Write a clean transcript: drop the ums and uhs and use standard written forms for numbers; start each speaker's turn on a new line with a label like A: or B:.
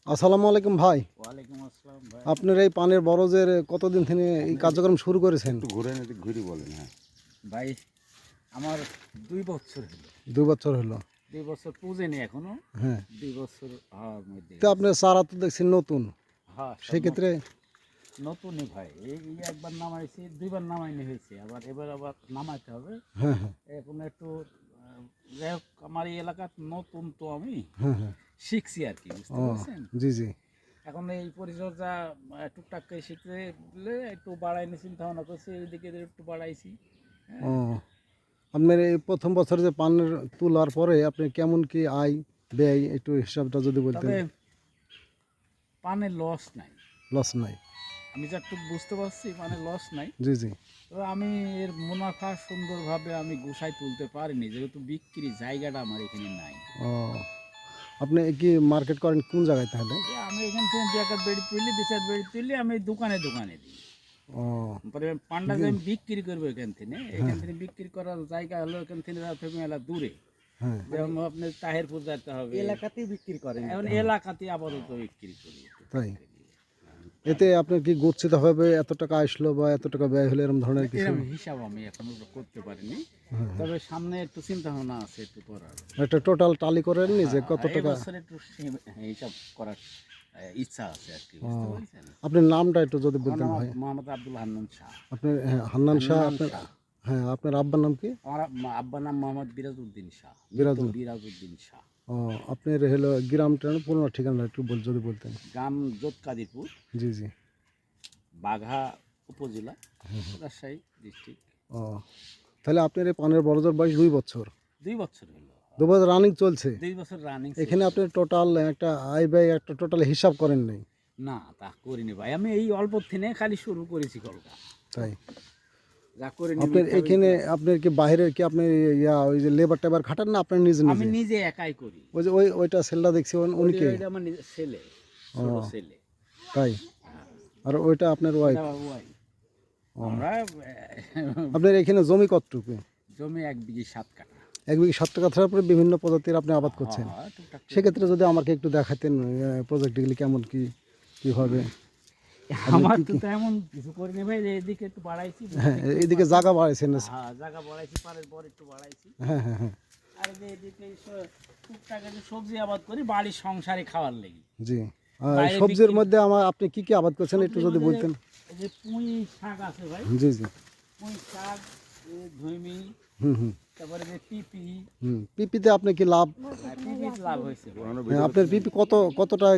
A: আসসালামু আলাইকুম ভাই।
B: ওয়ালাইকুম আসসালাম ভাই।
A: আপনার এই পানের বরজের কতদিন থেকে এই কার্যক্রম শুরু করেছেন?
C: একটু ঘুরে নিতে ঘুরি বলেন। হ্যাঁ,
B: ভাই আমার 2 বছর হলো।
A: 2 বছর হলো।
B: 2 বছর পুজেনি এখনো।
A: হ্যাঁ,
B: 2 বছর হওয়ার মধ্যে
A: তো আপনার চারা তো দেখছি নতুন,
B: হ্যাঁ, সব
A: সেক্ষেত্রে
B: নতুনই ভাই। এই একবার নামাইছি, 2বার নামাইনি হয়েছে। এবার নামাইতে হবে।
A: হ্যাঁ হ্যাঁ
B: এখন একটু যাই হোক, আমার এই এলাকার নতুন তো আমি
A: হ্যাঁ হ্যাঁ
B: শিখছি আর কি, বুঝতে
A: ও
B: পারছেন?
A: জি জি
B: এখন এই পরিচর্যা টুকটাক করে শিখতে গেলে একটু বাড়াইনি, চিন্তা ভাবনা করছি, এইদিকে একটু বাড়াইছি। হ্যাঁ,
A: ও আপনার এই প্রথম বছর যে পানের তোলার পরে আপনি কেমন কি আয় ব্যয় একটু হিসাবটা যদি বলতেন।
B: তবে পানে লস নাই,
A: লস নাই।
B: আমি যতটুকু বুঝতে পারছি মানে লস নাই।
A: জি জি
B: তো আমি এর মুনাফা সুন্দরভাবে আমি গুছাই তুলতে পারিনি, যেহেতু বিক্রি জায়গাটা আমার এখানে নাই।
A: ও আপনি কি মার্কেট করেন কোন জায়গায় তাহলে?
B: আমি এখান থেকে 2 বেড়ি তুলি, 2 বেড়ি তুলি, আমি দোকানে দোকানে দিই।
A: ও
B: পরে পান্ডা যে আমি বিক্রি করবো এখান থেকে বিক্রি করার জায়গা হলো এখান থেকে মেলা দূরে।
A: হ্যাঁ
B: যেমন আপনি তাহেরপুর যেতে হবে,
D: এলাকাতেই বিক্রি করেন।
B: এখন এলাকাতে আপাতত বিক্রি করি।
A: তাই এতে আপনার কি গচ্ছিতভাবে এত টাকা আসলো বা এত টাকা ব্যয় হলো এরকম ধরনের কিছু?
B: এরকম হিসাব আমি এখনো করতে পারিনি, তবে সামনে একটু চিন্তা ভাবনা আছে একটু করার।
A: একটা টোটাল টালি করেননি যে কত
B: এই
A: টাকা?
B: বছর একটু হিসাব করার ইচ্ছা আছে আর কি, বুঝতে পারছেন?
A: আপনার নামটা একটু যদি
B: আমার
A: বলতেন
B: নাম
A: ভাই।
B: মোহাম্মদ আব্দুল হান্নান শাহ।
A: আপনার হান্নান শাহ।
B: হান্নান
A: আপনার
B: শাহ।
A: হ্যাঁ, আপনার আব্বার নাম কি?
B: আমার আব্বার নাম মোহাম্মদ বিরাজউদ্দিন শাহ। বিরাজউদ্দিন শাহ।
A: ও আপনার হলো গ্রামটা পুরো ঠিকানা একটু যদি বলতেন।
B: গ্রাম যোধকাদিরপুর,
A: জি জি
B: বাঘা উপজেলা, রাজশাহী ডিস্ট্রিক্ট।
A: ও তাহলে আপনার এই পানের বড়জোর বয়স 2 বছর।
B: 2 বছর হলো।
A: 2 বছর রানিং চলছে।
B: 2 বছর রানিং।
A: এখানে আপনি টোটাল একটা আয় ব্যয় একটা টোটাল হিসাব করেন নাই?
B: না, তা করিনি ভাই, আমি এই অল্প থেকে খালি শুরু করেছি কলকা,
A: তাই
B: যা করিনি।
A: আপনার এখানে আপনার কি বাইরে কি আপনি ওই যে লেবার টেবার খাটান না আপনার নিজে
B: আমি
A: নিজে?
B: নিজে একাই করি।
A: ওই যে ওইটা সেলটা দেখছি উনি কে?
B: ওইটা আমার নিজের ছেলে, ছোট ছেলে।
A: তাই আর ওইটা আপনার ওয়াইফ?
B: এটা ওই আমরা
A: আপনার এখানে জমি কতটুকু?
B: জমি 1 বিঘে 7 কাঠা।
A: 1 বিঘে 7 কাঠার উপরে বিভিন্ন প্রজাতির আপনি আবাদ করছেন।
B: হ্যাঁ, টুকটাক করে।
A: সেক্ষেত্রে যদি আমাকে একটু দেখাতেন প্রজেক্টগুলি কেমন কি কিভাবে?
B: আমার তো তেমন কিছু করিনি ভাই, এদিকে একটু বাড়াইছি।
A: হ্যাঁ এইদিকে জায়গা বাড়াইছেন?
B: হ্যাঁ, জায়গা বাড়াইছি, পারের পর একটু বাড়াইছি।
A: হ্যাঁ হ্যাঁ হ্যাঁ
B: আর এই যে এদিকে টুকটাক একটু সবজি আবাদ করি বাড়ির সংসারে খাওয়ার লেগে।
A: জি। আর
B: বাইরে
A: সবজির
B: বিক্রি-
A: মধ্যে আপনি কি কি আবাদ করছেন একটু যদি বলতেন।
B: এই যে পুঁই শাক আছে ভাই,
A: জি জি
B: পুঁই শাক, ধুইমি,
A: হুম হুম
B: তারপরে যে পিপি।
A: হুম পিপিতে আপনি কি লাভ?
B: পিপির লাভ হয়েছে।
A: আপনার পিপি কতটা